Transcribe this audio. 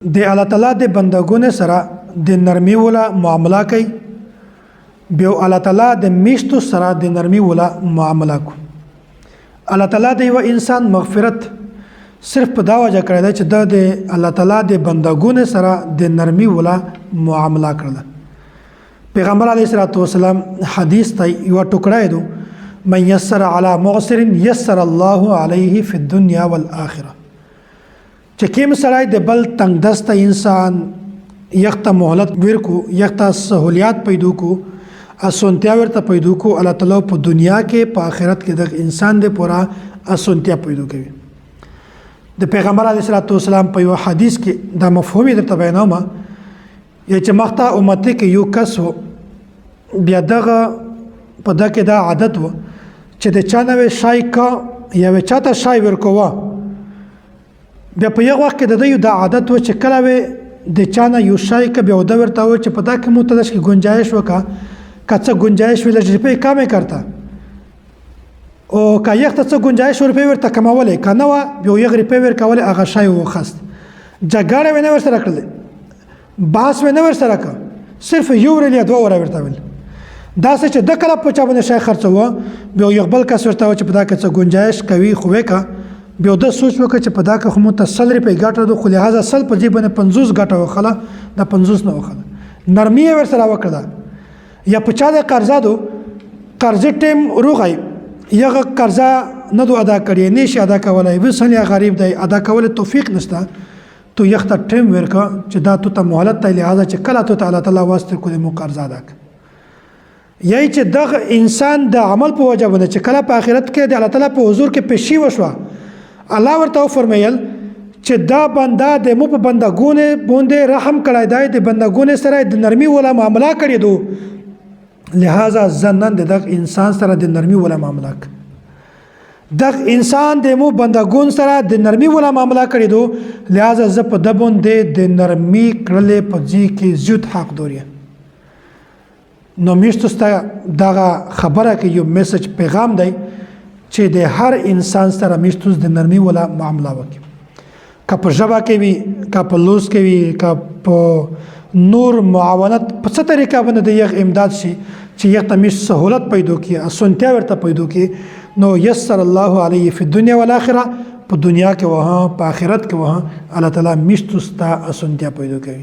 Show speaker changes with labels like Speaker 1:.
Speaker 1: د الله تعالی د بندګانو سره د نرمي ولا معامله کوي بیا الله تعالی د میشتو سره د نرمي ولا معامله کو الله تعالی د یو انسان مغفرت صرف په دا وجه کړی دی چې د الله تعالی د بندګانو سره د نرمي ولا معامله کړل پیغمبر علیه الصلاۃ والسلام حدیث ته یو ټوکړه دی من یسر علی معسر یسر الله علیه فی الدنیا والآخرة چې کوم سړی د بل تنگ دسته انسان یخته مهلت ورکو یخته سہولیات پیدا کو اسونتیا ورته پیدا کو الله تعالی په دنیا کې په آخرت کې د انسان د پورا اسونتیا پیدا کوي د پیغمبر علیه الصلاۃ والسلام په یو حدیث کې دا مفهوم درته بیانوم یا چې مخته امت کې یو کس بیا دغه په دغه دا عادت و چې د چانه شای کا یا چاته شای ورکوه بیا په یو وخت کې د یو د عادت و چې کله وي د چانه یو شای ک بیا د ورته و چې په دا کې متدش کې گنجائش وکا کڅه گنجائش ویل چې په کامه کرتا او کا یخت څه گنجائش ور په ورته کمولې کنه و بیا یو غری په ور کول هغه شای و خست جګړه ونه ور سره کړل باس ونه ور سره کا صرف یو ور یا دوه ور ورته ویل دا چې د کله په چا باندې شای خرڅو بیا یو بل کس ورته چې په دا کې څه گنجائش کوي خو وکا بیا د سوچ وکړه چې په دا کې خو متصل ری په ګټه د خو لہذا سل په جیب باندې 50 ګټه وخله د 50 نه وخله نرمي ور سره وکړه یا په چا د قرضا دو قرض ټیم روغای یغه قرضا نه دو ادا کړی نشي ادا کولای وسن یا غریب دی ادا کول توفیق نشته تو یخت ټیم ورکا چې دا ته مهلت ته لہذا چې کله ته تعالی تعالی واسطه کوی مو قرضا ادا یای چې دغه انسان د عمل په وجه باندې چې کله په آخرت کې د الله تعالی په حضور کې پېشي وشوه الله ورته فرمایل چې دا بنده د مو په بندګونه باندې رحم کړای دی د بندګونه سره د نرمي ولا معامله کړی دو لہذا زنن د انسان سره د نرمي ولا معامله د انسان د مو بندګون سره د نرمي ولا معامله کړی دو لہذا ز په د باندې د نرمي کړلې په ځی کې زیات حق دوري نو میشتسته دغه خبره کې یو میسج پیغام دی چې د هر انسان سره میشتوس د نرمي ولا معامله وکړي که په ژبه کې وي که په لوس کې وي که په نور معاونت په څه طریقه باندې د یو امداد شي چې یو ته میش سہولت پیدا کړي اسونتیا ورته پیدا کړي نو یسر الله علیه فی الدنیا والآخرة په دنیا کې وها په آخرت کې وها الله تعالی میشتوس ته اسونتیا پیدا کوي